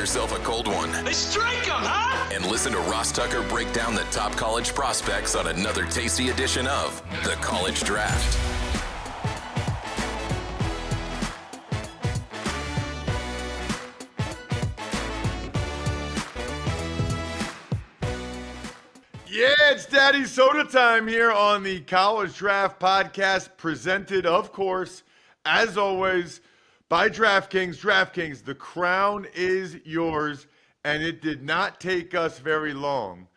yourself a cold one. They strike 'em, huh? And listen to Ross Tucker break down the top college prospects on another tasty edition of The College Draft. Yeah, it's Daddy Soda time here on the College Draft Podcast, presented, of course, as always, by DraftKings. DraftKings, the crown is yours, and it did not take us very long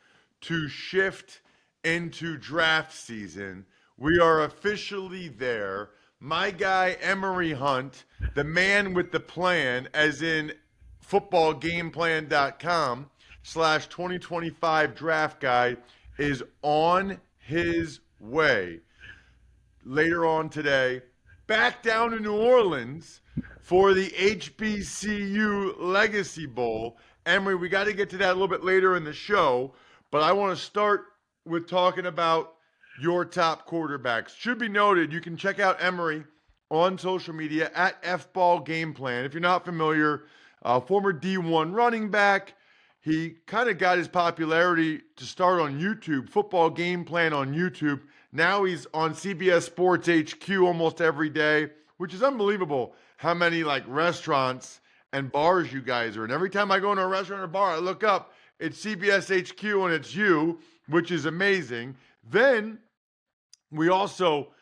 to shift into draft season. We are officially there. My guy, Emory Hunt, the man with the plan, as in footballgameplan.com/2025 draft guide, is on his way later on today, back down to New Orleans for the HBCU Legacy Bowl. Emory, we got to get to that a little bit later in the show, but I want to start with talking about your top quarterbacks. Should be noted, you can check out Emory on social media at FBallGamePlan. If you're not familiar, former D1 running back. He kind of got his popularity to start on YouTube, Football Game Plan on YouTube. Now he's on CBS Sports HQ almost every day, which is unbelievable how many like restaurants and bars you guys are in. Every time I go into a restaurant or bar, I look up, it's CBS HQ and it's you, which is amazing. Then we also,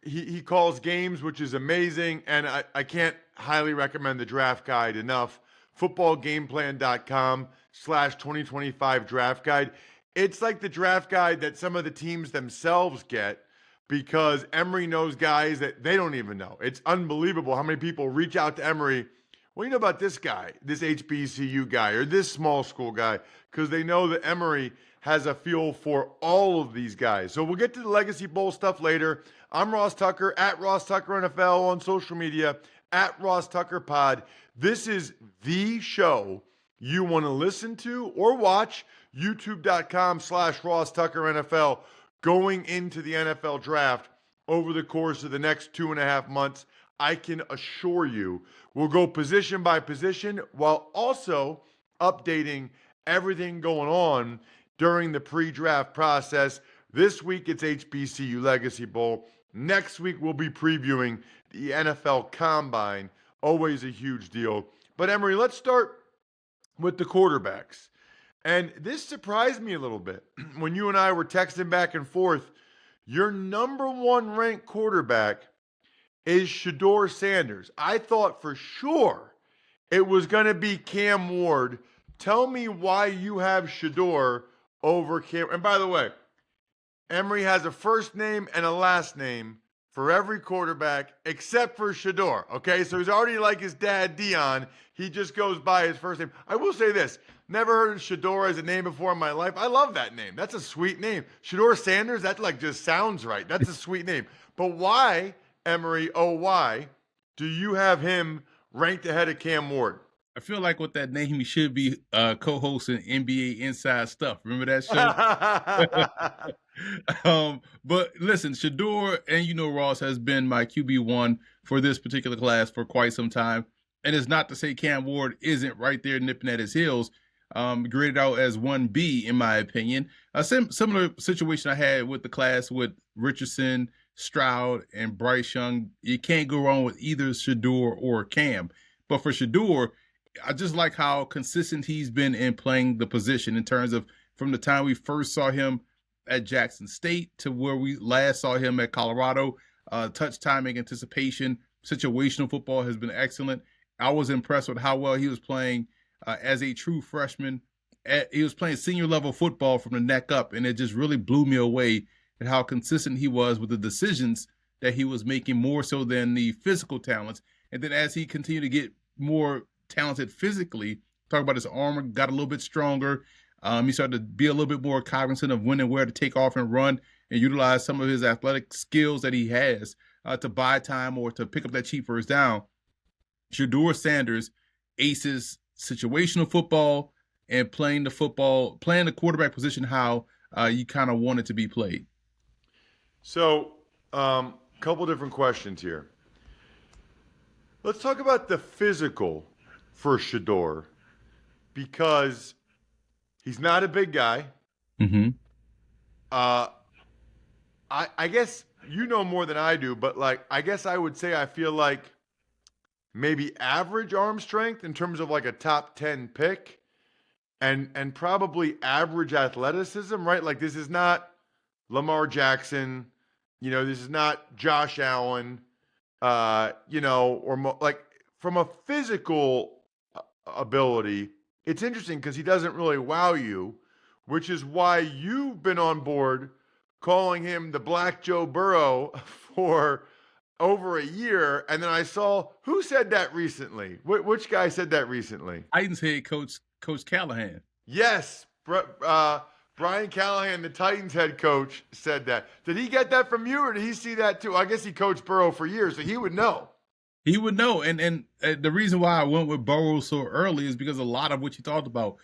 he calls games, which is amazing. And I can't highly recommend the draft guide enough. footballgameplan.com/2025 draft guide. It's like the draft guide that some of the teams themselves get, because Emory knows guys that they don't even know. It's unbelievable how many people reach out to Emory. Well, you know about this guy, this HBCU guy, or this small school guy, because they know that Emory has a feel for all of these guys. So we'll get to the Legacy Bowl stuff later. I'm Ross Tucker, at Ross Tucker NFL on social media, at Ross Tucker Pod. This is the show you want to listen to or watch, youtube.com/Ross Tucker NFL, going into the NFL draft over the course of the next 2.5 months. I can assure you we'll go position by position while also updating everything going on during the pre-draft process. This week it's HBCU Legacy Bowl. Next week we'll be previewing the NFL Combine. Always a huge deal. But Emory, let's start with the quarterbacks. And this surprised me a little bit. When you and I were texting back and forth, your number one ranked quarterback is Shedeur Sanders. I thought for sure it was going to be Cam Ward. Tell me why you have Shedeur over Cam. And by the way, Emory has a first name and a last name for every quarterback except for Shedeur, okay? So he's already like his dad, Dion. He just goes by his first name. I will say this. Never heard of Shedeur as a name before in my life. I love that name. That's a sweet name. Shedeur Sanders, that like just sounds right. That's a sweet name. But why, Emory, oh why, do you have him ranked ahead of Cam Ward? I feel like with that name, he should be co-hosting NBA Inside Stuff. Remember that show? But listen, Shedeur, and you know Ross, has been my QB1 for this particular class for quite some time. And it's not to say Cam Ward isn't right there nipping at his heels. Graded out as 1B, in my opinion. A similar situation I had with the class with Richardson, Stroud, and Bryce Young. You can't go wrong with either Shedeur or Cam. But for Shedeur, I just like how consistent he's been in playing the position in terms of from the time we first saw him at Jackson State to where we last saw him at Colorado. Touch timing, anticipation, situational football has been excellent. I was impressed with how well he was playing as a true freshman. He was playing senior level football from the neck up, and it just really blew me away at how consistent he was with the decisions that he was making, more so than the physical talents. And then as he continued to get more talented physically, talk about his armor, got a little bit stronger. He started to be a little bit more cognizant of when and where to take off and run and utilize some of his athletic skills that he has to buy time or to pick up that cheap first down. Shedeur Sanders aces situational football and playing the quarterback position how you kind of want it to be played. So, couple different questions here. Let's talk about the physical for Shedeur. because he's not a big guy. Mm-hmm. Uh, I guess you know more than I do, but like I guess I would say I feel like maybe average arm strength in terms of like a top 10 pick and probably average athleticism, right? Like this is not Lamar Jackson, this is not Josh Allen, like from a physical ability, it's interesting because he doesn't really wow you, which is why you've been on board calling him the Black Joe Burrow for over a year. And then I saw who said that recently. Which guy said that recently? Titans head Coach Callahan. Yes, Brian Callahan, the Titans head coach, said that. Did he get that from you, or did he see that too? I guess he coached Burrow for years, so he would know. He would know, and the reason why I went with Burrow so early is because a lot of what you talked about.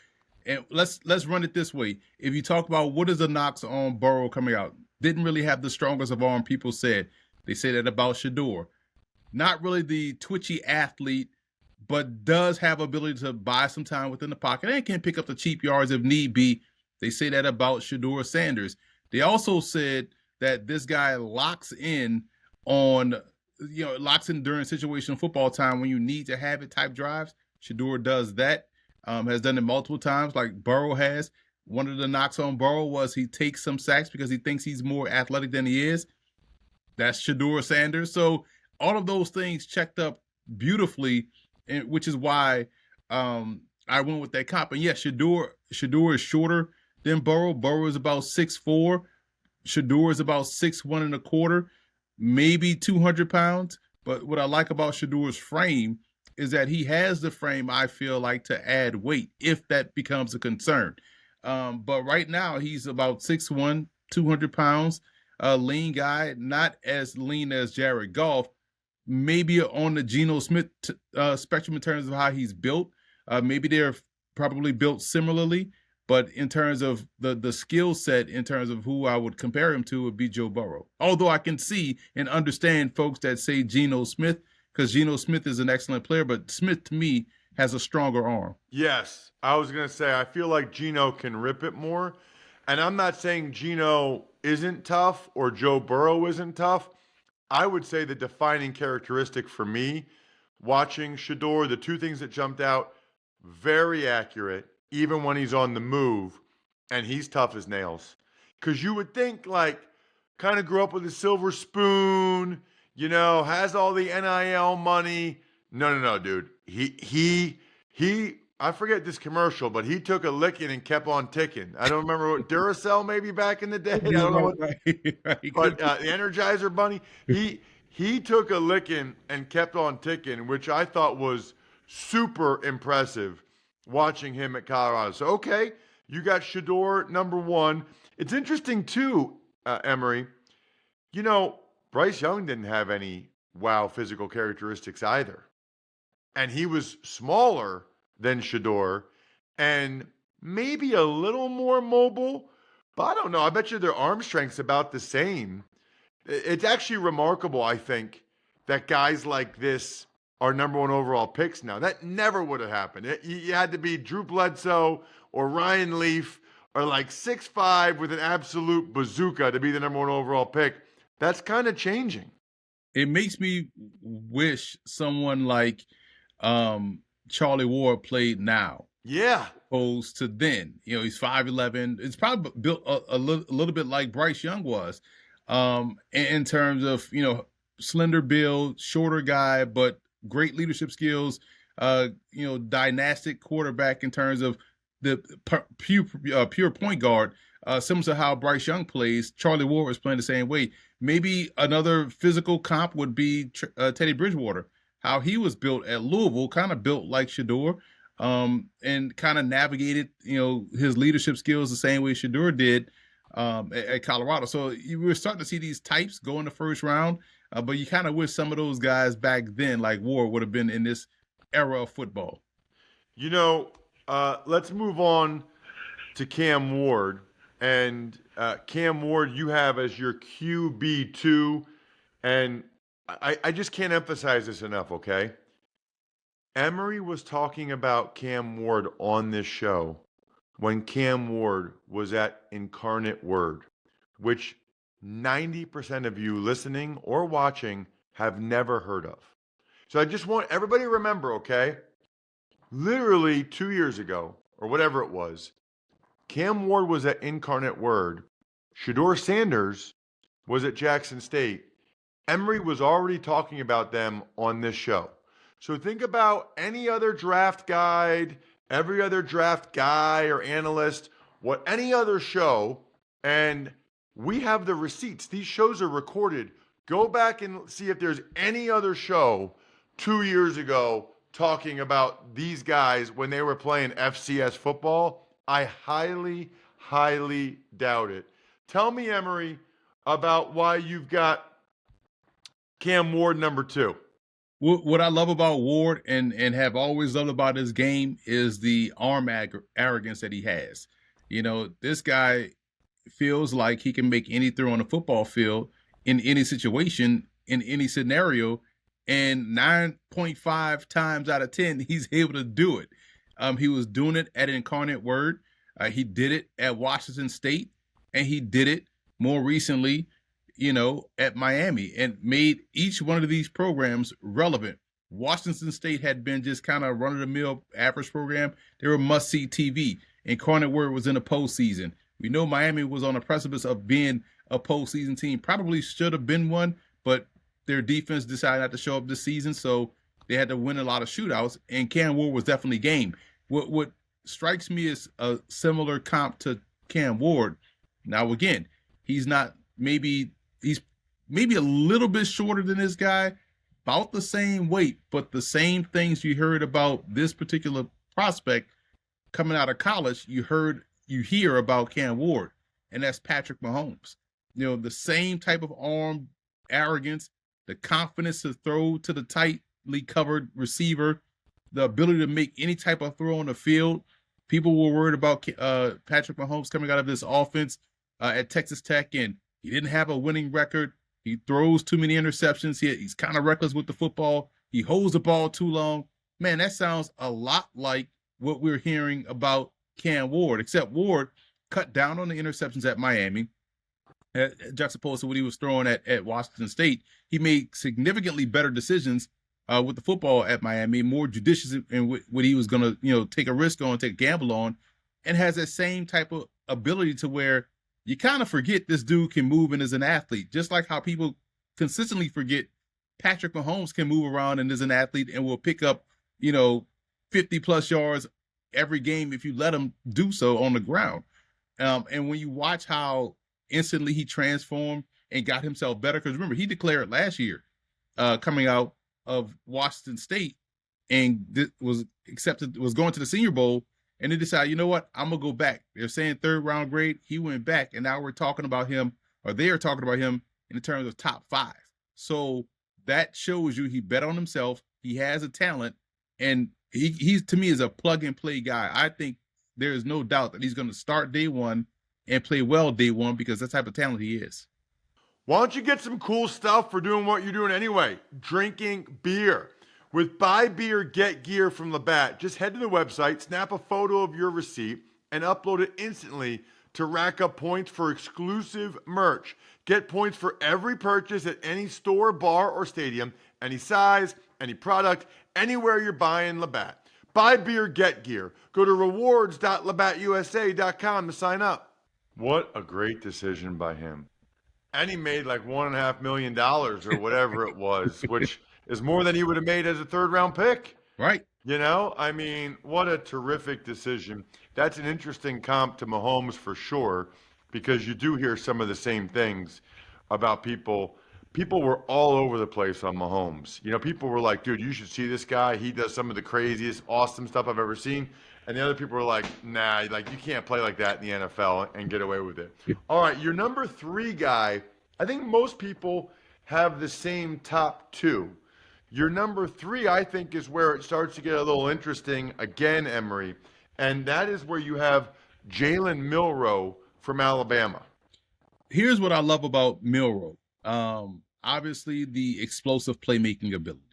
And let's run it this way. If you talk about what is the knocks on Burrow coming out, didn't really have the strongest of arm. People said they say that about Shedeur. Not really the twitchy athlete, but does have ability to buy some time within the pocket and can pick up the cheap yards if need be. They say that about Shedeur Sanders. They also said that this guy locks in during situational football time when you need to have it type drives. Shedeur does that, has done it multiple times like Burrow has. One of the knocks on Burrow was he takes some sacks because he thinks he's more athletic than he is. That's Shedeur Sanders. So all of those things checked up beautifully, which is why I went with that comp. And yes, Shedeur is shorter than Burrow. Burrow is about 6'4". Shedeur is about 6'1" and a quarter, maybe 200 pounds. But what I like about Shedeur's frame is that he has the frame, I feel like, to add weight if that becomes a concern. But right now, he's about 6'1", 200 pounds, a lean guy, not as lean as Jared Goff, maybe on the Geno Smith spectrum in terms of how he's built. Maybe they're probably built similarly, but in terms of the skill set, in terms of who I would compare him to, would be Joe Burrow. Although I can see and understand folks that say Geno Smith, because Geno Smith is an excellent player, but Smith to me has a stronger arm. Yes, I was going to say, I feel like Geno can rip it more. And I'm not saying Geno isn't tough or Joe Burrow isn't tough. I would say the defining characteristic for me, watching Shedeur, the two things that jumped out, very accurate, even when he's on the move, and he's tough as nails. Because you would think, like, kind of grew up with a silver spoon, has all the NIL money. No, dude. He I forget this commercial, but he took a licking and kept on ticking. I don't remember what Duracell maybe back in the day. I don't know what, but the Energizer Bunny. He took a licking and kept on ticking, which I thought was super impressive watching him at Colorado. So okay, you got Shedeur number one. It's interesting too, Emory. Bryce Young didn't have any wow physical characteristics either, and he was smaller than Shedeur, and maybe a little more mobile, but I don't know. I bet you their arm strength's about the same. It's actually remarkable, I think, that guys like this are number one overall picks now. That never would have happened. You had to be Drew Bledsoe or Ryan Leaf or like 6'5" with an absolute bazooka to be the number one overall pick. That's kind of changing. It makes me wish someone like Charlie Ward played now. Yeah. Opposed to then. He's 5'11". It's probably built a little bit like Bryce Young was, in terms of, slender build, shorter guy, but great leadership skills, dynastic quarterback in terms of the pure point guard, similar to how Bryce Young plays. Charlie Ward was playing the same way. Maybe another physical comp would be Teddy Bridgewater. How he was built at Louisville, kind of built like Shedeur, and kind of navigated, his leadership skills the same way Shedeur did at Colorado. So you were starting to see these types go in the first round, but you kind of wish some of those guys back then, like Ward, would have been in this era of football. Let's move on to Cam Ward. And Cam Ward, you have as your QB2, and I just can't emphasize this enough, okay? Emory was talking about Cam Ward on this show when Cam Ward was at Incarnate Word, which 90% of you listening or watching have never heard of. So I just want everybody to remember, okay? Literally 2 years ago, or whatever it was, Cam Ward was at Incarnate Word. Shedeur Sanders was at Jackson State. Emory was already talking about them on this show. So think about any other draft guide, every other draft guy or analyst, any other show, and we have the receipts. These shows are recorded. Go back and see if there's any other show 2 years ago talking about these guys when they were playing FCS football. I highly, highly doubt it. Tell me, Emory, about why you've got Cam Ward number 2. What I love about Ward and have always loved about his game is the arm arrogance that he has. You know, this guy feels like he can make any throw on the football field in any situation, in any scenario, and 9.5 times out of 10, he's able to do it. He was doing it at Incarnate Word. He did it at Washington State, and he did it more recently, at Miami, and made each one of these programs relevant. Washington State had been just kind of run-of-the-mill average program. They were must-see TV. Incarnate Word was in the postseason. We know Miami was on the precipice of being a postseason team. Probably should have been one, but their defense decided not to show up this season, so they had to win a lot of shootouts, and Cam Ward was definitely game. What strikes me as a similar comp to Cam Ward, now again, he's maybe a little bit shorter than this guy, about the same weight, but the same things you heard about this particular prospect coming out of college, you hear about Cam Ward, and that's Patrick Mahomes. The same type of arm arrogance, the confidence to throw to the tightly covered receiver, the ability to make any type of throw on the field. People were worried about Patrick Mahomes coming out of this offense at Texas Tech, and he didn't have a winning record. He throws too many interceptions. He's kind of reckless with the football. He holds the ball too long. Man, that sounds a lot like what we're hearing about Cam Ward, except Ward cut down on the interceptions at Miami, juxtaposed to what he was throwing at Washington State. He made significantly better decisions with the football at Miami, more judicious in what he was going to, take a risk on, take a gamble on, and has that same type of ability to where you kind of forget this dude can move and is an athlete, just like how people consistently forget Patrick Mahomes can move around and is an athlete and will pick up, 50 plus yards every game if you let him do so on the ground. And when you watch how instantly he transformed and got himself better, because remember, he declared last year coming out of Washington State and was going to the Senior Bowl, and they decided, you know what, I'm going to go back. They're saying 3rd round grade. He went back, and now we're talking about him, or they are talking about him in terms of top 5. So that shows you he bet on himself. He has a talent, and he's to me is a plug-and-play guy. I think there is no doubt that he's going to start day one and play well day one because that's the type of talent he is. Why don't you get some cool stuff for doing what you're doing anyway? Drinking beer. With Buy Beer, Get Gear from Labatt, just head to the website, snap a photo of your receipt, and upload it instantly to rack up points for exclusive merch. Get points for every purchase at any store, bar, or stadium, any size, any product, anywhere you're buying Labatt. Buy Beer, Get Gear. Go to rewards.labattusa.com to sign up. What a great decision by him. And he made like $1.5 million or whatever it was, which is more than he would have made as a 3rd round pick. Right. I mean, what a terrific decision. That's an interesting comp to Mahomes for sure, because you do hear some of the same things about people. People were all over the place on Mahomes. People were like, dude, you should see this guy. He does some of the craziest, awesome stuff I've ever seen. And the other people were like, nah, like you can't play like that in the NFL and get away with it. All right, your number 3 guy, I think most people have the same top 2. Your number 3, I think, is where it starts to get a little interesting again, Emory. And that is where you have Jalen Milroe from Alabama. Here's what I love about Milroe. Obviously, the explosive playmaking ability.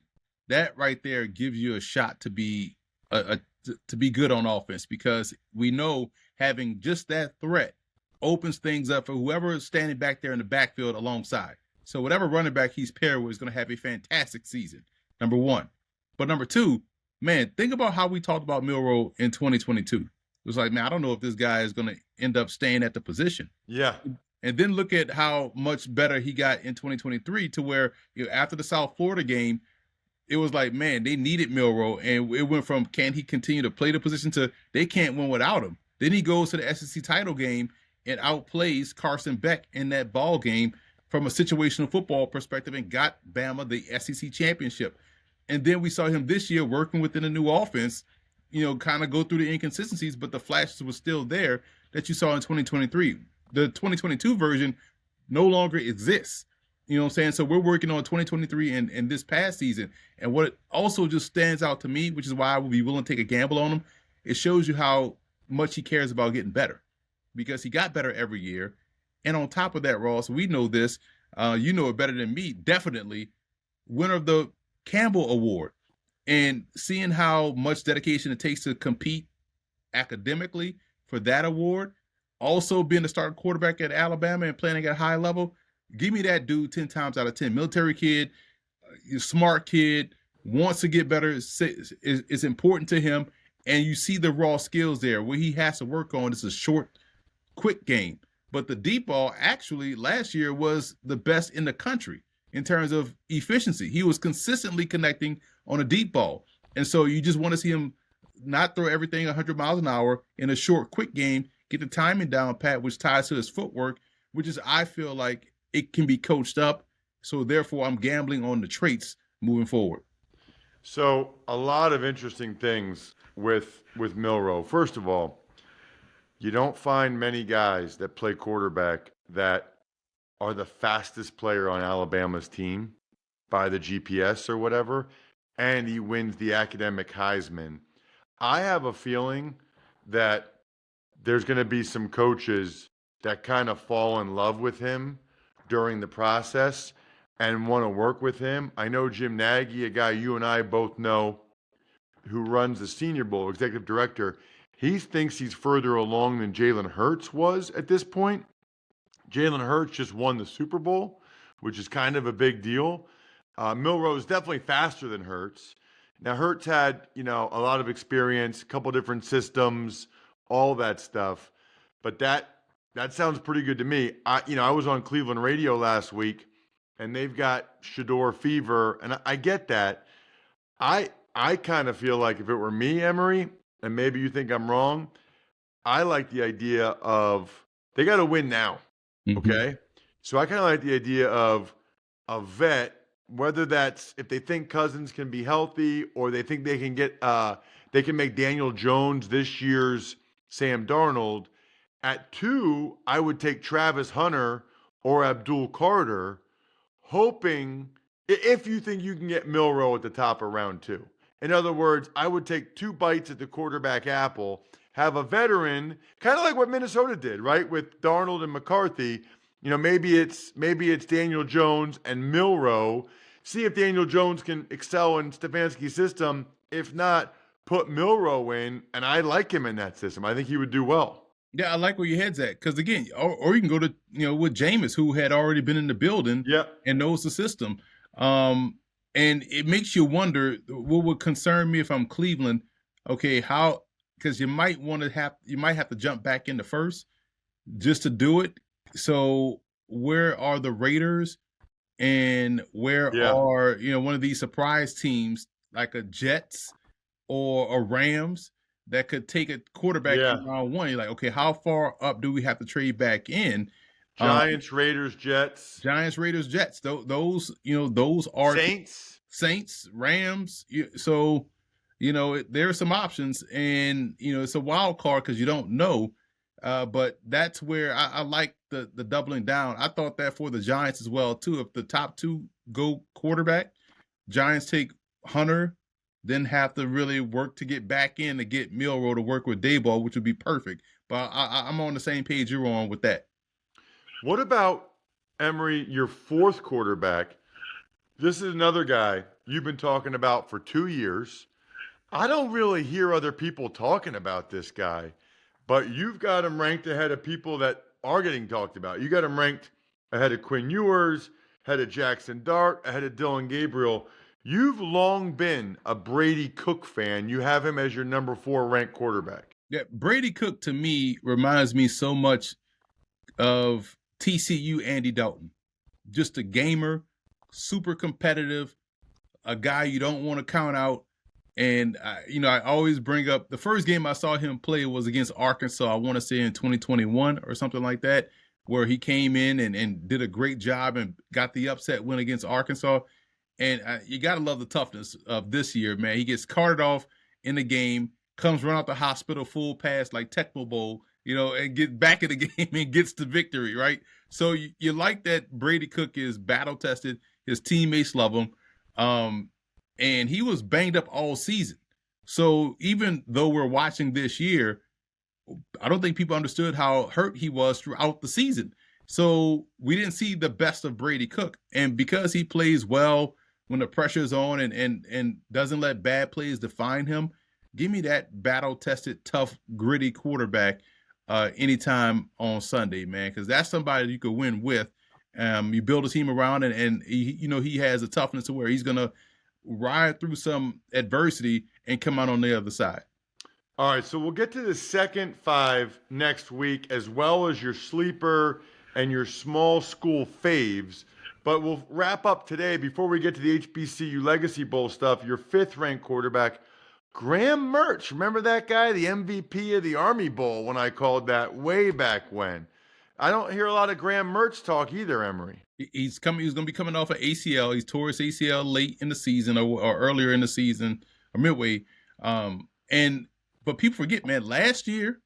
that right there gives you a shot to be to be good on offense, because we know having just that threat opens things up for whoever is standing back there in the backfield alongside. So whatever running back he's paired with is going to have a fantastic season, number one. But number two, man, think about how we talked about Milroe in 2022. It was like, man, I don't know if this guy is going to end up staying at the position. Yeah. And then look at how much better he got in 2023, to where, after the South Florida game, it was like, man, they needed Milroe, and it went from can he continue to play the position to they can't win without him. Then he goes to the SEC title game and outplays Carson Beck in that ball game from a situational football perspective and got Bama the SEC championship. And then we saw him this year working within a new offense, kind of go through the inconsistencies, but the flashes were still there that you saw in 2023. The 2022 version no longer exists. You know what I'm saying? So we're working on 2023 and this past season. And what also just stands out to me, which is why I would be willing to take a gamble on him, it shows you how much he cares about getting better, because he got better every year. And on top of that, Ross, we know this, you know it better than me, definitely, winner of the Campbell Award. And seeing how much dedication it takes to compete academically for that award, also being the starting quarterback at Alabama and playing at a high level, give me that dude 10 times out of 10. Military kid, smart kid, wants to get better, is important to him. And you see the raw skills there. What he has to work on is a short, quick game. But the deep ball actually last year was the best in the country in terms of efficiency. He was consistently connecting on a deep ball. And so you just want to see him not throw everything 100 miles an hour in a short, quick game, get the timing down pat, which ties to his footwork, which is, I feel like, it can be coached up. So therefore, I'm gambling on the traits moving forward. So a lot of interesting things with Milroe. First of all, you don't find many guys that play quarterback that are the fastest player on Alabama's team by the GPS or whatever, and he wins the academic Heisman. I have a feeling that there's going to be some coaches that kind of fall in love with him during the process and want to work with him. I know Jim Nagy, a guy you and I both know, who runs the Senior Bowl, executive director. He thinks he's further along than Jalen Hurts was at this point. Jalen Hurts just won the Super Bowl, which is kind of a big deal. Milroe is definitely faster than Hurts. Now, Hurts had, a lot of experience, a couple different systems, all that stuff. But that sounds pretty good to me. I was on Cleveland radio last week, and they've got Shedeur fever, and I get that. I kind of feel like if it were me, Emory, and maybe you think I'm wrong, I like the idea of they got to win now, okay? So I kind of like the idea of a vet, whether that's if they think Cousins can be healthy or they think they can they can make Daniel Jones this year's Sam Darnold. At 2, I would take Travis Hunter or Abdul Carter, hoping if you think you can get Milroe at the top of round 2. In other words, I would take 2 bites at the quarterback apple, have a veteran, kind of like what Minnesota did, right, with Darnold and McCarthy. Maybe it's Daniel Jones and Milroe. See if Daniel Jones can excel in Stefanski's system. If not, put Milroe in, and I like him in that system. I think he would do well. Yeah, I like where your head's at, because again, or you can go to with Jameis, who had already been in the building, and knows the system. And it makes you wonder what would concern me if I'm Cleveland. Okay, how? Because you might have to jump back into first just to do it. So where are the Raiders, and where are one of these surprise teams like a Jets or a Rams that could take a quarterback in round 1? You're like, okay, how far up do we have to trade back in? Giants, Raiders, Jets. Giants, Raiders, Jets. Those are Saints, Rams. So, there are some options, and it's a wild card because you don't know. But that's where I like the doubling down. I thought that for the Giants as well too. If the top 2 go quarterback, Giants take Hunter, then have to really work to get back in to get Milroe to work with Daboll, which would be perfect. But I'm on the same page you're on with that. What about, Emory, your 4th quarterback? This is another guy you've been talking about for 2 years. I don't really hear other people talking about this guy, but you've got him ranked ahead of people that are getting talked about. You got him ranked ahead of Quinn Ewers, ahead of Jackson Dart, ahead of Dylan Gabriel. You've long been a Brady Cook fan. You have him as your number 4 ranked quarterback. Yeah, Brady Cook to me reminds me so much of TCU Andy Dalton. Just a gamer, super competitive, a guy you don't want to count out. And, I always bring up the first game I saw him play was against Arkansas, I want to say in 2021 or something like that, where he came in and did a great job and got the upset win against Arkansas. And you got to love the toughness of this year, man. He gets carted off in the game, comes run out the hospital full pass like Tecmo Bowl, and get back in the game and gets the victory, right? So you like that Brady Cook is battle tested. His teammates love him. And he was banged up all season. So even though we're watching this year, I don't think people understood how hurt he was throughout the season. So we didn't see the best of Brady Cook. And because he plays well when the pressure's on and doesn't let bad plays define him, give me that battle-tested, tough, gritty quarterback anytime on Sunday, man, because that's somebody you could win with. You build a team around, and he has a toughness to where he's going to ride through some adversity and come out on the other side. All right, so we'll get to the second 5 next week, as well as your sleeper and your small school faves. But we'll wrap up today before we get to the HBCU Legacy Bowl stuff. Your 5th ranked quarterback, Graham Mertz. Remember that guy, the MVP of the Army Bowl when I called that way back when? I don't hear a lot of Graham Mertz talk either, Emory. He's going to be coming off of ACL. He's tore his ACL late in the season or earlier in the season or midway. But people forget, man, last year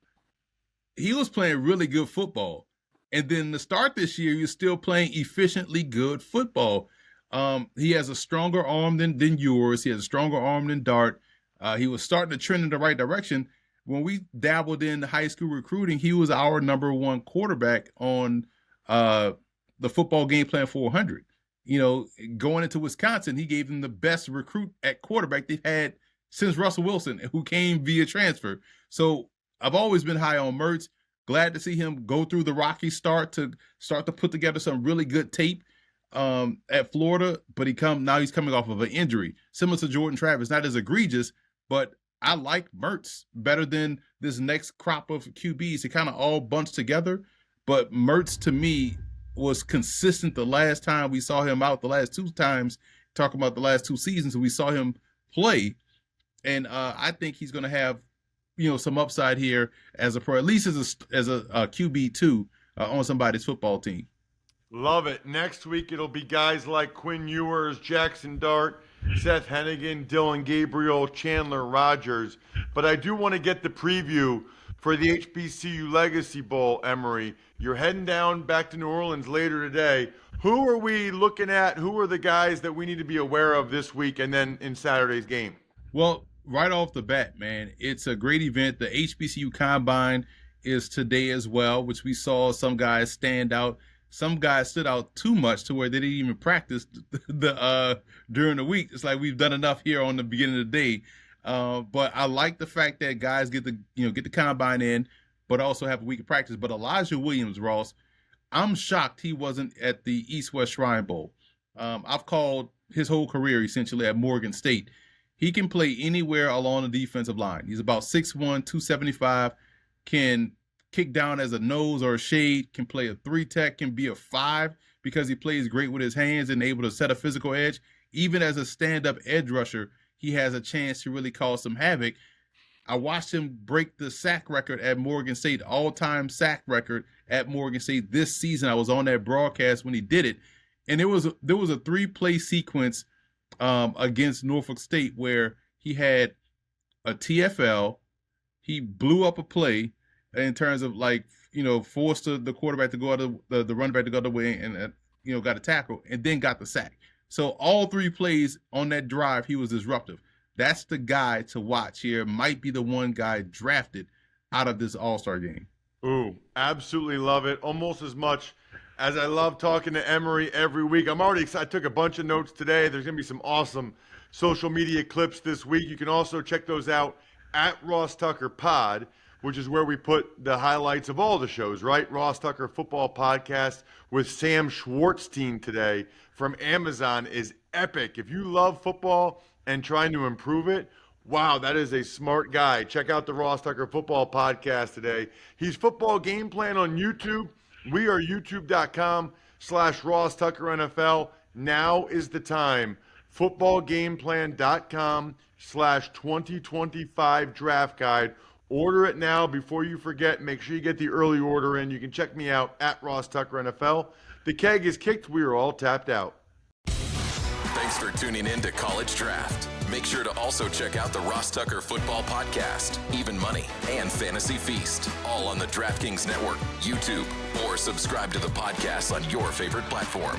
he was playing really good football. And then to start this year, you're still playing efficiently good football. He has a stronger arm than yours. He has a stronger arm than Dart. He was starting to trend in the right direction. When we dabbled in high school recruiting, he was our number 1 quarterback on the football game plan 400. Going into Wisconsin, he gave them the best recruit at quarterback they've had since Russell Wilson, who came via transfer. So I've always been high on Mertz. Glad to see him go through the rocky start to put together some really good tape at Florida. But now he's coming off of an injury, similar to Jordan Travis, not as egregious, but I like Mertz better than this next crop of QBs. They kind of all bunched together, but Mertz to me was consistent the last time we saw him out, the last 2 times, talking about the last 2 seasons we saw him play. And I think he's going to have, some upside here as a pro, at least as a QB2 on somebody's football team. Love it. Next week, it'll be guys like Quinn Ewers, Jackson Dart, Seth Hennigan, Dylan Gabriel, Chandler Rogers. But I do want to get the preview for the HBCU Legacy Bowl, Emory. You're heading down back to New Orleans later today. Who are we looking at? Who are the guys that we need to be aware of this week and then in Saturday's game? Well, right off the bat, man, it's a great event. The HBCU Combine is today as well, which we saw some guys stand out. Some guys stood out too much to where they didn't even practice during the week. It's like we've done enough here on the beginning of the day. But I like the fact that guys get the combine in, but also have a week of practice. But Elijah Williams, Ross, I'm shocked he wasn't at the East-West Shrine Bowl. I've called his whole career essentially at Morgan State. He can play anywhere along the defensive line. He's about 6'1", 275, can kick down as a nose or a shade, can play a 3-tech, can be a 5 because he plays great with his hands and able to set a physical edge. Even as a stand-up edge rusher, he has a chance to really cause some havoc. I watched him break the sack record at Morgan State, all-time sack record at Morgan State this season. I was on that broadcast when he did it. And there was a 3-play sequence against Norfolk State where he had a TFL, he blew up a play in terms of forced the quarterback to go out of the running back to go the other way and got a tackle and then got the sack. So all 3 plays on that drive, he was disruptive. That's the guy to watch here. Might be the one guy drafted out of this All-Star game. Ooh, absolutely love it. Almost as much As I love talking to Emory every week. I'm already excited. I took a bunch of notes today. There's going to be some awesome social media clips this week. You can also check those out at Ross Tucker Pod, which is where we put the highlights of all the shows, right? Ross Tucker Football Podcast with Sam Schwartzstein today from Amazon is epic. If you love football and trying to improve it, wow, that is a smart guy. Check out the Ross Tucker Football Podcast today. He's Football Game Plan on YouTube. We are youtube.com/Ross Tucker NFL. Now is the time. Footballgameplan.com/2025 draft guide. Order it now before you forget. Make sure you get the early order in. You can check me out at Ross Tucker NFL. The keg is kicked. We are all tapped out. Thanks for tuning in to College Draft. Make sure to also check out the Ross Tucker Football Podcast, Even Money, and Fantasy Feast, all on the DraftKings Network, YouTube, or subscribe to the podcast on your favorite platform.